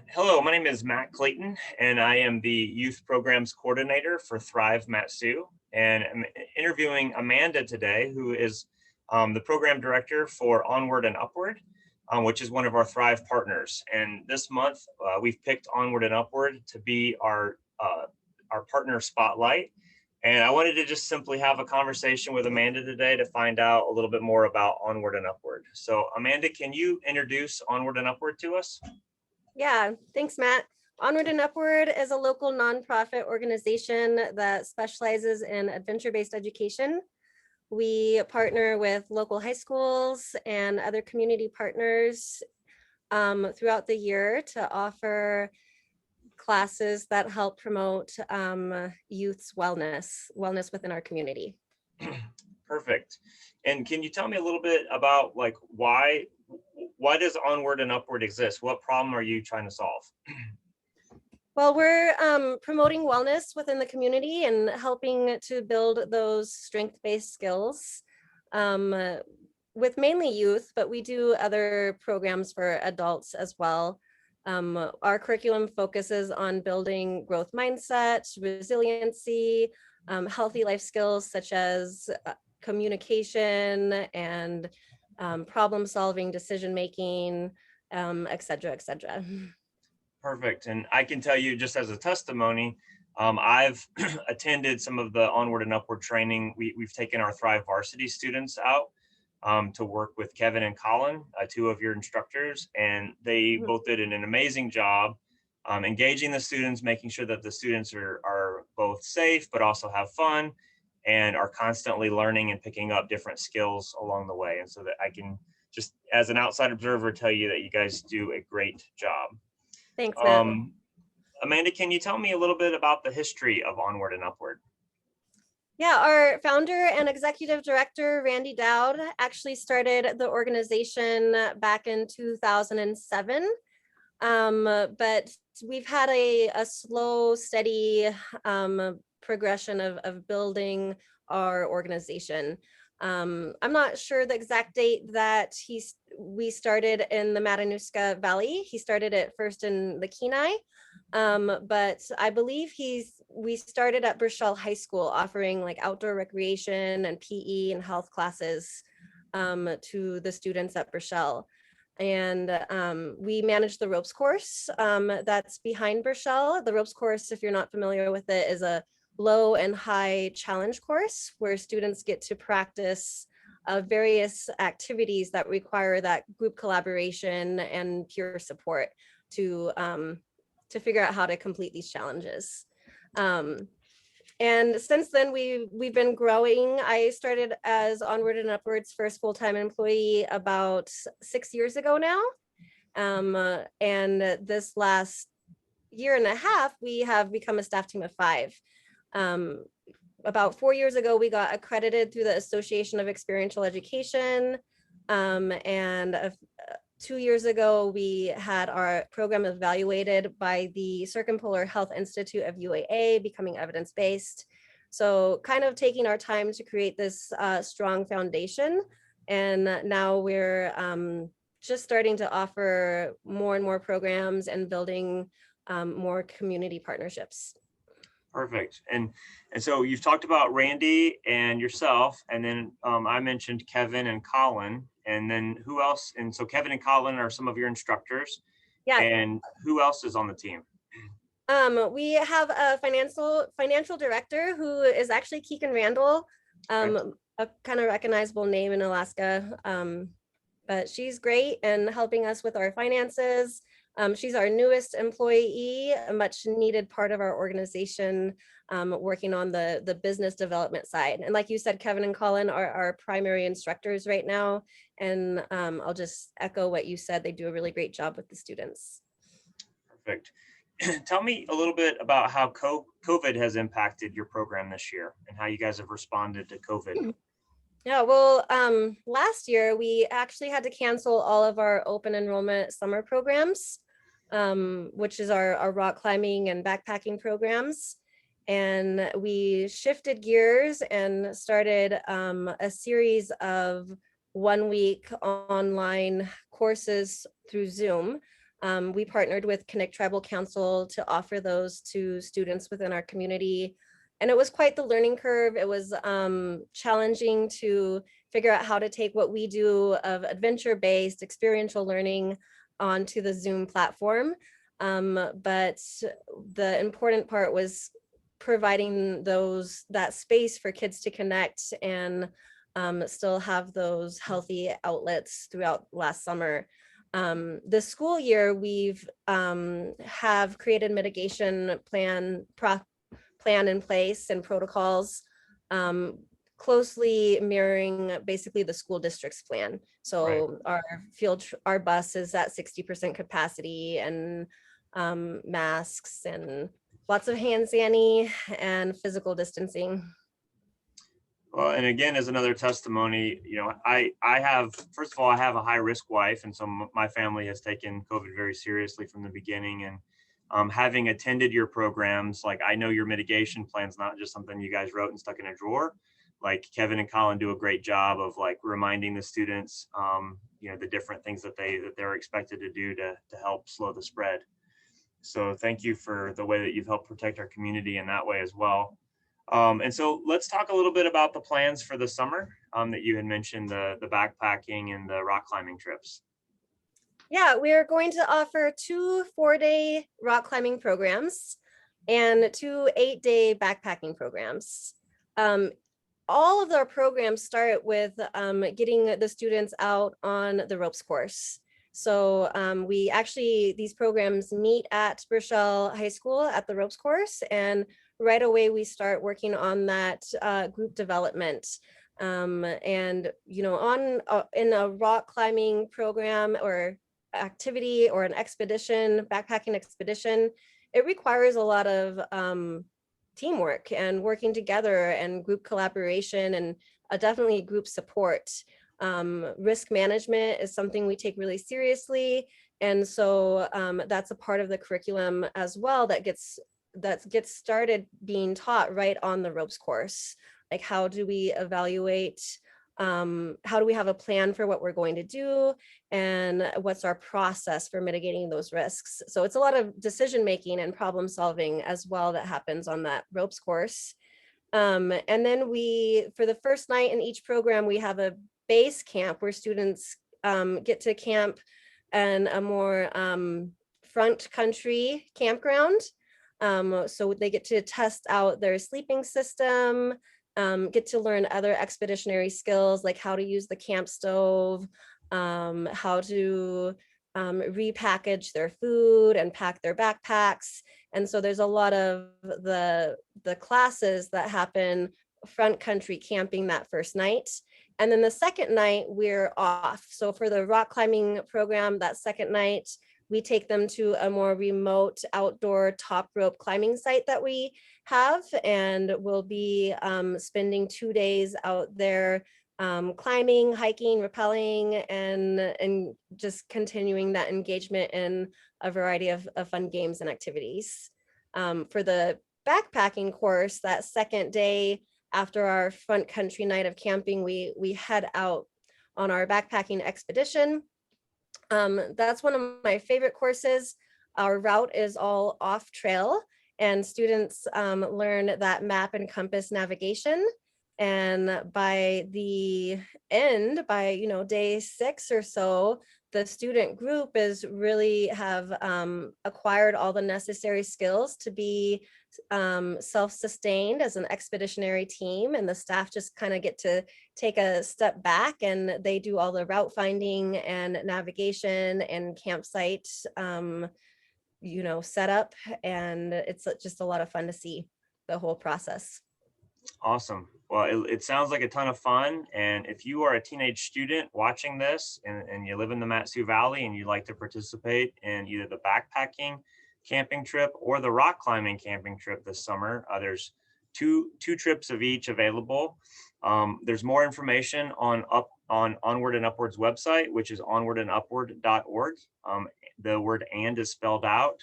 Hello, my name is Matt Clayton, and I am the Youth Programs Coordinator for Thrive Matsu. And I'm interviewing Amanda today, who is the Program Director for Onward and Upward, which is one of our Thrive partners. And this month, we've picked Onward and Upward to be our partner spotlight. And I wanted to just simply have a conversation with Amanda today to find out a little bit more about Onward and Upward. So, Amanda, can you introduce Onward and Upward to us? Yeah, thanks, Matt. Onward and Upward is a local nonprofit organization that specializes in adventure-based education. We partner with local high schools and other community partners throughout the year to offer classes that help promote youth's wellness within our community. Perfect. And can you tell me a little bit about like why does Onward and Upward exist? What problem are you trying to solve? Well, we're promoting wellness within the community and helping to build those strength-based skills with mainly youth, but we do other programs for adults as well. Our curriculum focuses on building growth mindset, resiliency, healthy life skills such as communication and problem solving, decision making, et cetera, et cetera. Perfect. And I can tell you just as a testimony, I've attended some of the Onward and Upward training. We've taken our Thrive varsity students out to work with Kevin and Colin, two of your instructors, and they both did an amazing job engaging the students, making sure that the students are both safe, but also have fun and are constantly learning and picking up different skills along the way. And so that I can just, as an outside observer, tell you that you guys do a great job. Thanks, Matt. Amanda, can you tell me a little bit about the history of Onward and Upward? Yeah, our founder and executive director, Randy Dowd, actually started the organization back in 2007. But we've had a slow, steady progression of building our organization. I'm not sure the exact date that we started in the Matanuska Valley. He started it first in the Kenai, but I believe we started at Burchell High School offering like outdoor recreation and PE and health classes to the students at Burchell. And we manage the ropes course that's behind Burchell. The ropes course, if you're not familiar with it, is a low and high challenge course where students get to practice various activities that require that group collaboration and peer support to figure out how to complete these challenges. And since then, we've been growing. I started as Onward and Upward's first full-time employee about 6 years ago now. And this last year and a half, we have become a staff team of 5. About 4 years ago, we got accredited through the Association of Experiential Education. And 2 years ago, we had our program evaluated by the Circumpolar Health Institute of UAA, becoming evidence-based. So kind of taking our time to create this strong foundation. And now we're just starting to offer more and more programs and building more community partnerships. Perfect. And so you've talked about Randy and yourself, and then I mentioned Kevin and Colin, and then who else? And so Kevin and Colin are some of your instructors. Yeah. And who else is on the team? We have a financial director who is actually Keegan Randall, a kind of recognizable name in Alaska. But she's great and helping us with our finances. She's our newest employee, a much needed part of our organization, working on the business development side. And like you said, Kevin and Colin are our primary instructors right now. And I'll just echo what you said. They do a really great job with the students. Perfect. Tell me a little bit about how COVID has impacted your program this year and how you guys have responded to COVID. Yeah, well, last year we actually had to cancel all of our open enrollment summer programs, which is our rock climbing and backpacking programs. And we shifted gears and started a series of 1-week online courses through Zoom We partnered with Connect Tribal Council to offer those to students within our community. And it was quite the learning curve. It was challenging to figure out how to take what we do of adventure-based experiential learning onto the Zoom platform. But the important part was providing that space for kids to connect and still have those healthy outlets throughout last summer. This school year, we've have created mitigation plan in place and protocols closely mirroring basically the school district's plan. So our bus is at 60% capacity, and masks and lots of hand sanitizer and physical distancing. Well, and again, as another testimony, I have, first of all, I have a high risk wife. And so my family has taken COVID very seriously from the beginning. And having attended your programs, like, I know your mitigation plan is not just something you guys wrote and stuck in a drawer. Like, Kevin and Colin do a great job of like reminding the students, the different things that they're expected to do to help slow the spread. So thank you for the way that you've helped protect our community in that way as well. And so let's talk a little bit about the plans for the summer that you had mentioned, the backpacking and the rock climbing trips. Yeah, we are going to offer 2 4-day rock climbing programs and 2 8-day backpacking programs. All of our programs start with getting the students out on the ropes course. So these programs meet at Rochelle High School at the ropes course, and right away we start working on that group development. In a rock climbing program or activity or an expedition, backpacking expedition, it requires a lot of teamwork and working together and group collaboration and definitely group support. Risk management is something we take really seriously. And so that's a part of the curriculum as well that gets started being taught right on the ropes course. Like, how do we evaluate, how do we have a plan for what we're going to do, and what's our process for mitigating those risks? So it's a lot of decision making and problem solving as well that happens on that ropes course. And then for the first night in each program, we have a base camp where students get to camp in a more front country campground. So they get to test out their sleeping system, get to learn other expeditionary skills like how to use the camp stove, how to repackage their food and pack their backpacks. And so there's a lot of the classes that happen front country camping that first night. And then the second night we're off. So for the rock climbing program, that second night, we take them to a more remote outdoor top rope climbing site that we have, and we'll be spending 2 days out there climbing, hiking, rappelling, and just continuing that engagement in a variety of fun games and activities. For the backpacking course, that second day after our front country night of camping, we head out on our backpacking expedition. That's one of my favorite courses. Our route is all off trail, and students learn that map and compass navigation. And by the end, by day 6 or so, the student group is really have acquired all the necessary skills to be self-sustained as an expeditionary team, and the staff just kind of get to take a step back, and they do all the route finding and navigation and campsite setup, and it's just a lot of fun to see the whole process. Awesome. Well, it sounds like a ton of fun. And if you are a teenage student watching this and you live in the Mat-Su Valley and you'd like to participate in either the backpacking camping trip or the rock climbing camping trip this summer, there's two trips of each available. There's more information on Onward and Upward's website, which is onwardandupward.org. The word "and" is spelled out.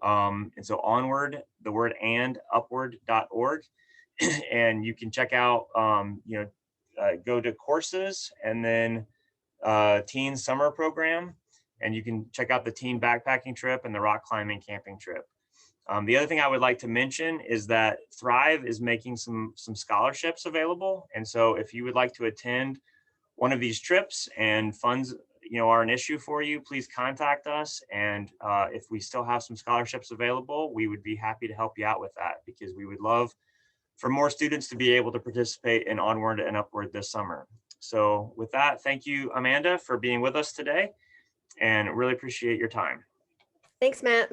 And so Onward, the word "and," upward.org. And you can check out, go to courses and then teen summer program. and you can check out the teen backpacking trip and the rock climbing camping trip. The other thing I would like to mention is that Thrive is making some scholarships available. And so if you would like to attend one of these trips and funds are an issue for you, please contact us. And if we still have some scholarships available, we would be happy to help you out with that, because we would love for more students to be able to participate in Onward and Upward this summer. So with that, thank you, Amanda, for being with us today, and really appreciate your time. Thanks, Matt.